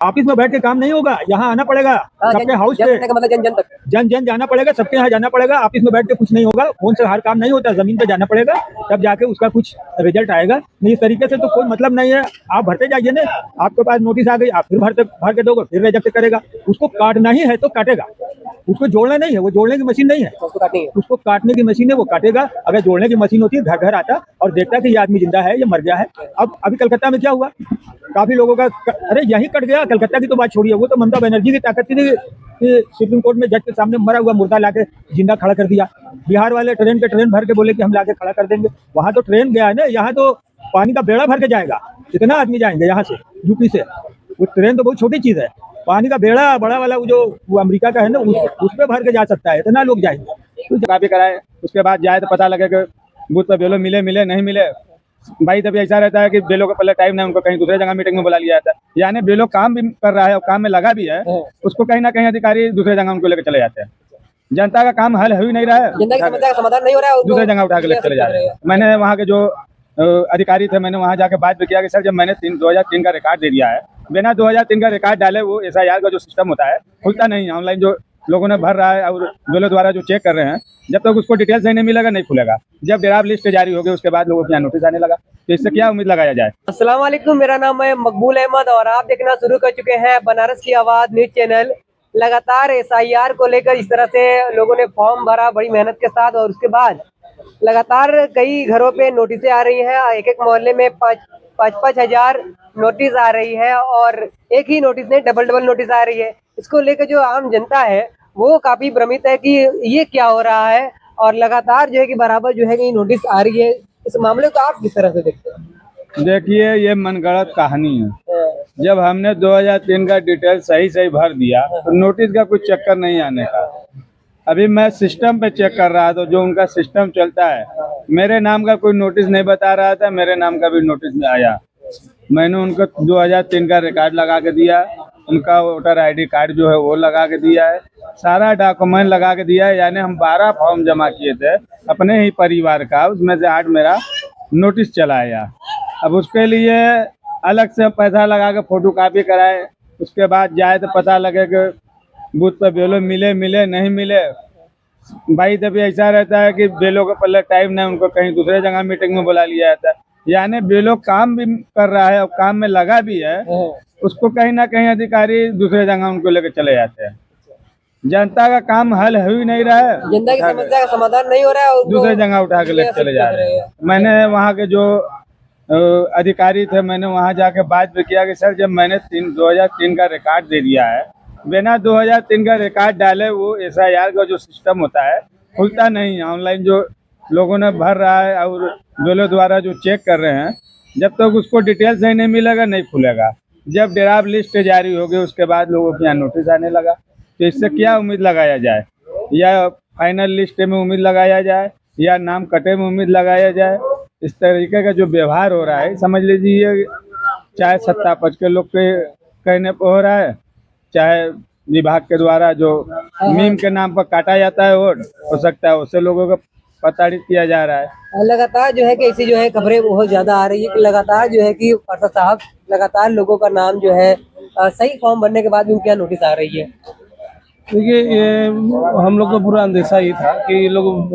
Office में बैठ के काम नहीं होगा, यहाँ आना पड़ेगा सबके हाउस पे, मतलब जन जन तक जन जन जाना पड़ेगा, सबके यहाँ जाना पड़ेगा। ऑफिस में बैठ के कुछ नहीं होगा, फोन से हर काम नहीं होता, जमीन पे जाना पड़ेगा, तब जाके उसका कुछ रिजल्ट आएगा। नहीं इस तरीके से तो कोई मतलब नहीं है। आप भरते जाइए ना, आपके पास नोटिस आ गई, आप फिर भर के दोगे, फिर रिजेक्ट करेगा। उसको काटना ही है तो काटेगा, उसको जोड़ना नहीं है, वो जोड़ने की मशीन नहीं है, उसको काटेंगे। उसको काटने की मशीन है, वो काटेगा। अगर जोड़ने की मशीन होती है, घर घर आता और देखता कि ये आदमी जिंदा है, ये मर गया है। अब अभी कलकत्ता में क्या हुआ, काफी लोगों का अरे यही कट गया। कलकत्ता की तो बात छोड़िए, वो तो ममता बनर्जी की ताकत थी कि सुप्रीम कोर्ट में जज के सामने मरा हुआ मुर्दा लाके जिंदा खड़ा कर दिया। बिहार वाले ट्रेन भर के बोले कि हम लाके खड़ा कर देंगे। वहां तो ट्रेन गया है ना, यहाँ तो पानी का बेड़ा भर के जाएगा। कितना आदमी जाएंगे यहाँ से, यूपी से। वो ट्रेन तो बहुत छोटी चीज है, पानी का बेड़ा बड़ा वाला वो अमेरिका का है ना, उस पे भर के जा सकता है, इतना लोग जाएंगे। तो जगह पे कराए, उसके बाद जाए तो पता लगे कि बूथ पे बेलो मिले नहीं मिले। भाई तभी ऐसा रहता है कि बेलो का पहले टाइम नहीं, उनको कहीं दूसरे जगह मीटिंग में बुला लिया जाता है। यानी बेलो काम भी कर रहा है और काम में लगा भी है, उसको कहीं ना कहीं अधिकारी दूसरे जगह उनको लेकर चले जाते हैं। जनता का काम हल हो ही नहीं रहा है, जनता की समस्या का समाधान नहीं हो रहा है, दूसरे जगह उठा के लेकर चले जा रहे हैं। मैंने वहाँ के जो अधिकारी थे, मैंने वहाँ जाके बात भी किया कि सर जब मैंने 2003 का रिकॉर्ड दे दिया है, बिना 2003 का रिकॉर्ड डाले वो SIR का जो सिस्टम होता है खुलता नहीं है। ऑनलाइन जो लोगों ने भर रहा है और बेलो द्वारा जो चेक कर रहे हैं, जब तक उसको डिटेल्स नहीं मिलेगा नहीं खुलेगा। जब ड्राफ्ट लिस्ट जारी होगी उसके बाद लोगों को यहाँ नोटिस आने लगा, तो इससे क्या उम्मीद लगाया जाए। अस्सलाम वालेकुम, मेरा नाम है मकबूल अहमद और आप देखना शुरू कर चुके हैं बनारस की आवाज न्यूज चैनल। लगातार SIR को लेकर इस तरह से लोगों ने फॉर्म भरा बड़ी मेहनत के साथ, और उसके बाद लगातार कई घरों पे नोटिसें आ रही हैं। एक एक मोहल्ले में 5-5 हजार नोटिस आ रही है, और एक ही नोटिस नहीं डबल नोटिस आ रही है। इसको लेकर जो आम जनता है वो काफी भ्रमित है कि ये क्या हो रहा है, और लगातार जो है कि बराबर जो है कि नोटिस आ रही है। इस मामले को आप किस तरह से देखते हैं? देखिए ये मनगढ़ंत कहानी है। जब हमने 2003 का डिटेल सही भर दिया तो नोटिस का कुछ चक्कर नहीं आने का। अभी मैं सिस्टम पे चेक कर रहा था, जो उनका सिस्टम चलता है, मेरे नाम का कोई नोटिस नहीं बता रहा था, मेरे नाम का भी नोटिस में आया। मैंने उनको 2003 का रिकॉर्ड लगा के दिया, उनका वोटर ID कार्ड जो है वो लगा के दिया है, सारा डॉक्यूमेंट लगा के दिया है। यानी हम 12 फॉर्म जमा किए थे अपने ही परिवार का, उसमें से 8 मेरा नोटिस चलाया। अब उसके लिए अलग से पैसा लगा के फोटो कॉपी कराए, उसके बाद जाए तो पता लगे कि बूथ पे बेलो मिले नहीं मिले। भाई तभी ऐसा रहता है कि बेलो का पहले टाइम नहीं, उनको कहीं दूसरे जगह मीटिंग में बुला लिया जाता है। यानी बेलो काम भी कर रहा है और काम में लगा भी है, उसको कहीं ना कहीं अधिकारी दूसरे जगह उनको लेकर चले जाते हैं। जनता का काम हल हो ही नहीं रहा है, जनता की समस्या का समाधान नहीं हो रहा है, दूसरे जगह उठा के लेकर चले जा रहे हैं। मैंने वहाँ के जो अधिकारी थे, मैंने वहाँ जाके बात भी किया कि सर जब मैंने 2003 का रिकॉर्ड दे दिया है, बिना 2003 का रिकॉर्ड डाले वो SIR का जो सिस्टम होता है खुलता नहीं है। ऑनलाइन जो लोगों ने भर रहा है और बेलो द्वारा जो चेक कर रहे हैं, जब तक उसको डिटेल्स नहीं मिलेगा नहीं खुलेगा। जब ड्राफ्ट लिस्ट जारी होगी उसके बाद लोगों के यहाँ नोटिस आने लगा, तो इससे क्या उम्मीद लगाया जाए, या फाइनल लिस्ट में उम्मीद लगाया जाए या नाम कटे में उम्मीद लगाया जाए। इस तरीके का जो व्यवहार हो रहा है, समझ लीजिए चाहे सत्ता पक्ष के लोग के कहने पर हो रहा है, चाहे विभाग के द्वारा जो मीम के नाम पर काटा जाता है वोट, हो सकता है उससे लोगों को प्रताड़ित किया जा रहा है। लगातार जो है कि ऐसी जो है खबरें बहुत ज्यादा आ रही है कि लगातार जो है कि पार्षद साहब लगातार लोगों का नाम जो है सही फॉर्म भरने के बाद भी उनके यहाँ नोटिस आ रही है। देखिए ये हम लोग का पूरा अंदेशा ये था कि ये लोग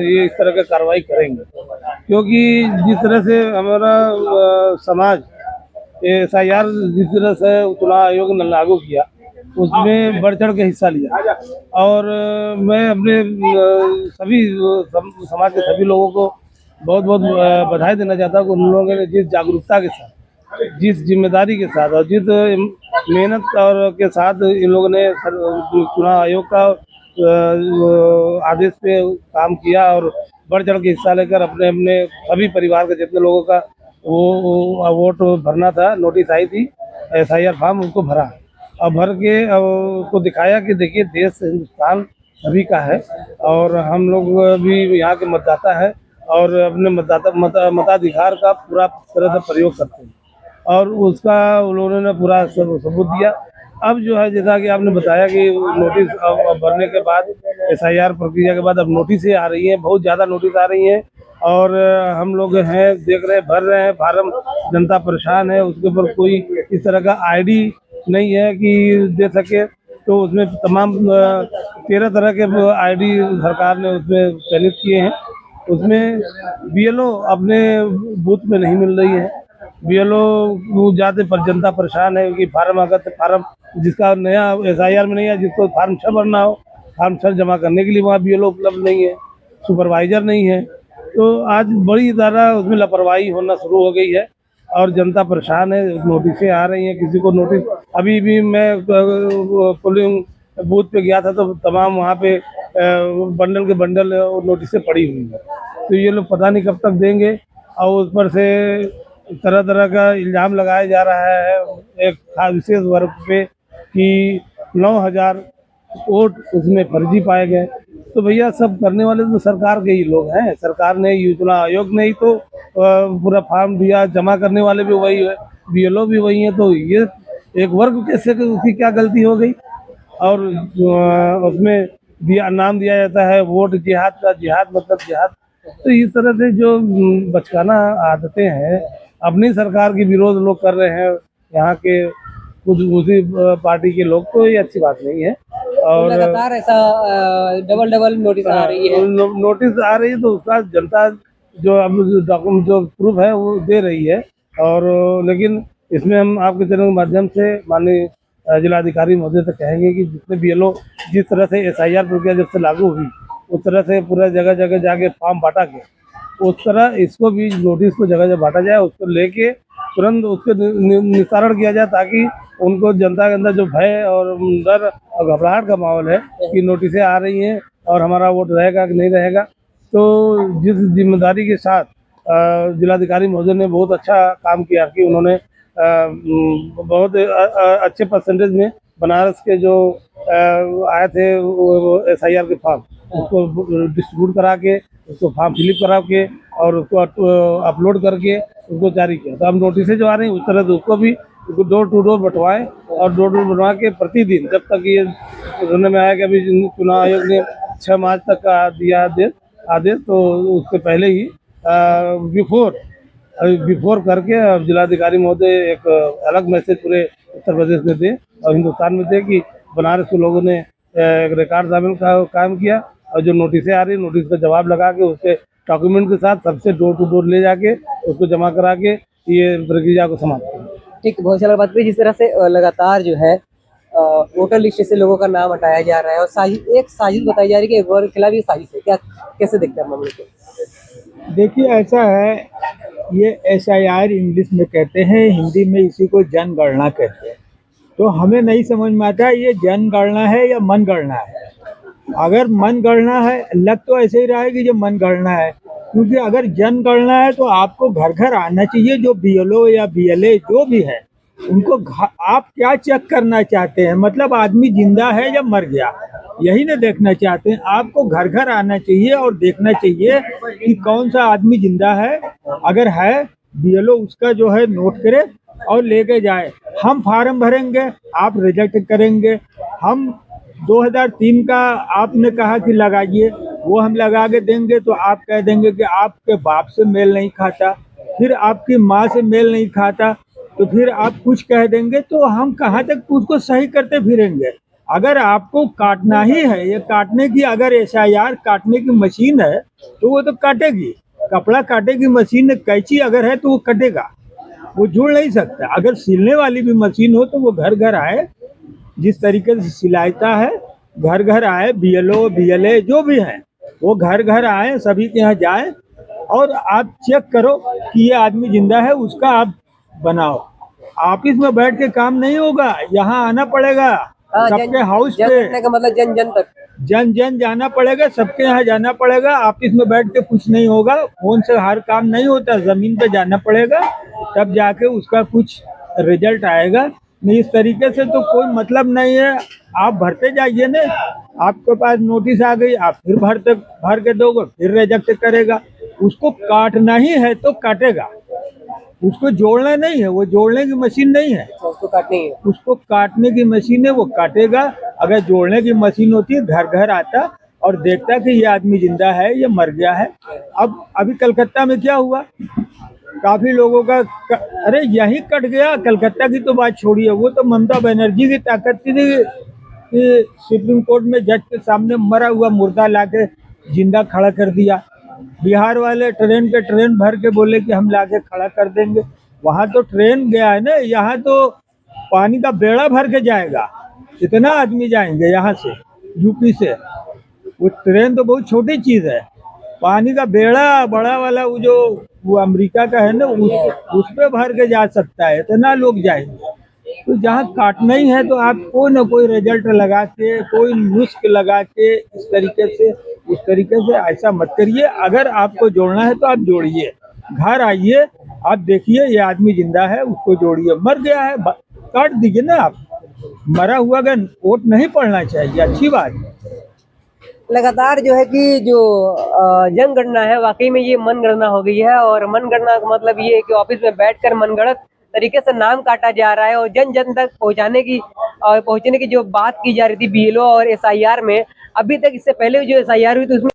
ये इस तरह का कार्रवाई करेंगे, क्योंकि जिस तरह से हमारा समाज SIR जिस तरह से चुनाव आयोग ने लागू किया उसमें बढ़ चढ़ के हिस्सा लिया, और मैं अपने सभी समाज के सभी लोगों को बहुत बहुत बधाई देना चाहता हूँ कि उन लोगों ने जिस जागरूकता के साथ, जिस जिम्मेदारी के साथ और जिस मेहनत और के साथ इन लोगों ने चुनाव आयोग का आदेश पे काम किया और बढ़ चढ़ के हिस्सा लेकर अपने अपने सभी परिवार के जितने लोगों का वो वोट भरना था, नोटिस आई थी SIR फॉर्म, उनको भरा और भर के उसको दिखाया कि देखिए देश हिंदुस्तान सभी का है और हम लोग भी यहाँ के मतदाता है और अपने मताधिकार का पूरा तरह से प्रयोग करते हैं, और उसका उन्होंने पूरा सबूत दिया। अब जो है जैसा कि आपने बताया कि नोटिस अब भरने के बाद SIR प्रक्रिया के बाद अब नोटिसें आ रही हैं, बहुत ज़्यादा नोटिस आ रही हैं, और हम लोग हैं देख रहे हैं, भर रहे हैं फार्म, जनता परेशान है, उसके ऊपर कोई इस तरह का ID नहीं है कि दे सके, तो उसमें तमाम 13 तरह के आईडी सरकार ने उसमें चयनित किए हैं। उसमें बीएलओ अपने बूथ में नहीं मिल रही है। बीएलओ को जाते पर जनता परेशान है कि फार्म अगर फार्म जिसका नया एसआईआर में नहीं है, जिसको फार्म 6 भरना हो, फार्म 6 जमा करने के लिए वहाँ बीएलओ उपलब्ध नहीं है, सुपरवाइजर नहीं है। तो आज बड़ी ज़्यादा उसमें लापरवाही होना शुरू हो गई है और जनता परेशान है। नोटिसें आ रही हैं, किसी को नोटिस, अभी भी मैं पोलिंग बूथ पे गया था तो तमाम वहाँ पे बंडल के बंडल नोटिसें पड़ी हुई हैं। तो ये लोग पता नहीं कब तक देंगे और उस पर से तरह तरह का इल्ज़ाम लगाया जा रहा है एक खास विशेष वर्ग पे कि 9,000 वोट उसमें फर्जी पाए गए। तो भैया सब करने वाले तो सरकार के ही लोग हैं। सरकार ने चुनाव आयोग ने ही तो पूरा फॉर्म दिया, जमा करने वाले भी वही है, बीएलओ भी वही है। तो ये एक वर्ग कैसे, उसकी क्या गलती हो गई? और उसमें नाम दिया जाता है वोट जिहाद का, जिहाद मतलब जिहाद। तो इस तरह से जो बचकाना आदतें हैं, अपनी सरकार के विरोध लोग कर रहे हैं यहाँ के कुछ उसी पार्टी के लोग, तो ये अच्छी बात नहीं है। और लगातार ऐसा डबल डबल नोटिस आ रही है। नोटिस आ रही है तो उसका जनता जो अब डॉक्यूमेंट जो प्रूफ है वो दे रही है। और लेकिन इसमें हम आपके चैनल के माध्यम से माननीय जिलाधिकारी महोदय से कहेंगे कि जितने बीएलओ जिस तरह से एसआईआर प्रक्रिया जब से लागू हुई उस तरह से पूरा जगह जगह जाके फॉर्म बांटा गया, उस तरह इसको भी नोटिस को जगह जगह बांटा जाए, उसको लेके तुरंत उसको निस्तारण किया जाए ताकि उनको जनता के अंदर जो भय और डर और घबराहट का माहौल है कि नोटिसें आ रही हैं और हमारा वोट रहेगा कि नहीं रहेगा। तो जिस जिम्मेदारी के साथ जिलाधिकारी महोदय ने बहुत अच्छा काम किया कि उन्होंने बहुत अच्छे परसेंटेज में बनारस के जो आए थे एसआईआर के फॉर्म उसको डिस्ट्रीब्यूट करा के, उसको फॉर्म फिलिप करा के और उसको अपलोड करके उसको जारी किया। तो अब नोटिसें जो आ रही हैं उस तरह से उसको भी डोर टू डोर बंटवाएं और डोर टू डोर बनवा के प्रतिदिन जब तक ये सुनने में आया कि अभी चुनाव आयोग ने 6 मार्च तक का दिया आदेश, तो उसके पहले ही बिफोर करके जिलाधिकारी महोदय एक अलग मैसेज पूरे उत्तर प्रदेश में दे और हिंदुस्तान में दे कि बनारस के लोगों ने एक रिकॉर्ड शामिल काम किया और जो नोटिसें आ रही नोटिस का जवाब लगा के उसके डॉक्यूमेंट के साथ सबसे डोर टू डोर ले जाके उसको जमा करा के ये प्रक्रिया को समाप्त किया। ठीक, बहुत अच्छा बात हुई। जिस तरह से लगातार जो है वोटर लिस्ट से लोगों का नाम हटाया जा रहा है और एक साजिश बताई जा रही है कि एक वर्ग के खिलाफ ये साजिश है, क्या कैसे देखते हैं मामले को? देखिए ऐसा है, ये एसआईआर इंग्लिश में कहते हैं, हिंदी में इसी को जनगणना कहते हैं। तो हमें नहीं समझ में आता ये जनगणना है या मनगणना है। अगर मनगणना है लग तो ऐसे ही रहा है कि जो मनगणना है, क्योंकि अगर जनगणना है तो आपको घर घर आना चाहिए। जो बीएलओ या बीएलए जो भी है उनको आप क्या चेक करना चाहते हैं, मतलब आदमी जिंदा है या मर गया, यही ना देखना चाहते हैं। आपको घर घर आना चाहिए और देखना चाहिए कि कौन सा आदमी जिंदा है। अगर है बीएलओ उसका जो है नोट करे और लेके जाए। हम फार्म भरेंगे, आप रिजेक्ट करेंगे। हम 2003 का आपने कहा कि लगाइए, वो हम लगा के देंगे तो आप कह देंगे कि आपके बाप से मेल नहीं खाता, फिर आपकी माँ से मेल नहीं खाता, तो फिर आप कुछ कह देंगे तो हम कहाँ तक उसको सही करते फिरेंगे। अगर आपको काटना ही है, ये काटने की अगर एसआईआर काटने की मशीन है तो वो तो काटेगी। कपड़ा काटेगी मशीन, कैंची अगर है तो वो कटेगा, वो जुड़ नहीं सकता। अगर सिलने वाली भी मशीन हो तो वो घर घर आए, जिस तरीके से सिलाता है घर घर आए। बीएलओ बीएलए जो भी हैं वो घर घर आए, सभी के यहाँ जाए और आप चेक करो कि ये आदमी जिंदा है, उसका आप बनाओ। ऑफिस में बैठ के काम नहीं होगा, यहाँ आना पड़ेगा सबके हाउस पे, का मतलब जन जन तक जन जन जाना पड़ेगा, सबके यहाँ जाना पड़ेगा। ऑफिस में बैठ के कुछ नहीं होगा, फोन से हर काम नहीं होता, जमीन पे जाना पड़ेगा, तब जाके उसका कुछ रिजल्ट आएगा। नहीं इस तरीके से तो कोई मतलब नहीं है। आप भरते जाइए ना, आपके पास नोटिस आ गई, आप फिर भर के दोगे, फिर रिजेक्ट करेगा। उसको काटना ही है तो काटेगा, उसको जोड़ना नहीं है, वो जोड़ने की मशीन नहीं है, उसको काटनी है। उसको काटने की मशीन है, वो काटेगा। अगर जोड़ने की मशीन होती है घर घर आता और देखता कि ये आदमी जिंदा है या मर गया है। अब अभी कलकत्ता में क्या हुआ, काफी लोगों का अरे यही कट गया। कलकत्ता की तो बात छोड़िए, वो तो ममता बनर्जी की ताकत थी कि सुप्रीम कोर्ट में जज के सामने मरा हुआ मुर्दा लाके जिंदा खड़ा कर दिया। बिहार वाले ट्रेन के ट्रेन भर के बोले कि हम लाके खड़ा कर देंगे। वहां तो ट्रेन गया है ना, यहाँ तो पानी का बेड़ा भर के जाएगा। इतना आदमी जाएंगे यहाँ से, यूपी से। वो ट्रेन तो बहुत छोटी चीज है, पानी का बेड़ा बड़ा वाला वो अमेरिका का है ना, उस पे भर के जा सकता है। इतना लोग जाएंगे। तो जहाँ काटना ही है तो आप कोई ना कोई रिजल्ट लगा के, कोई नुस्ख लगा के, इस तरीके से उस तरीके से ऐसा मत करिए। अगर आपको जोड़ना है तो आप जोड़िए, घर आइए, आप देखिए ये आदमी जिंदा है, उसको जोड़िए। मर गया है काट दीजिए ना। आप मरा हुआ का वोट नहीं पड़ना चाहिए, अच्छी बात है। लगातार जो है कि जो जनगणना है वाकई में ये मनगणना हो गई है, और मनगणना का मतलब ये है कि ऑफिस में बैठकर मनगढ़ंत तरीके से नाम काटा जा रहा है, और जन जन तक पहुंचने की जो बात की जा रही थी बीएलओ और एसआईआर में, अभी तक इससे पहले जो एसआईआर हुई थी उसमें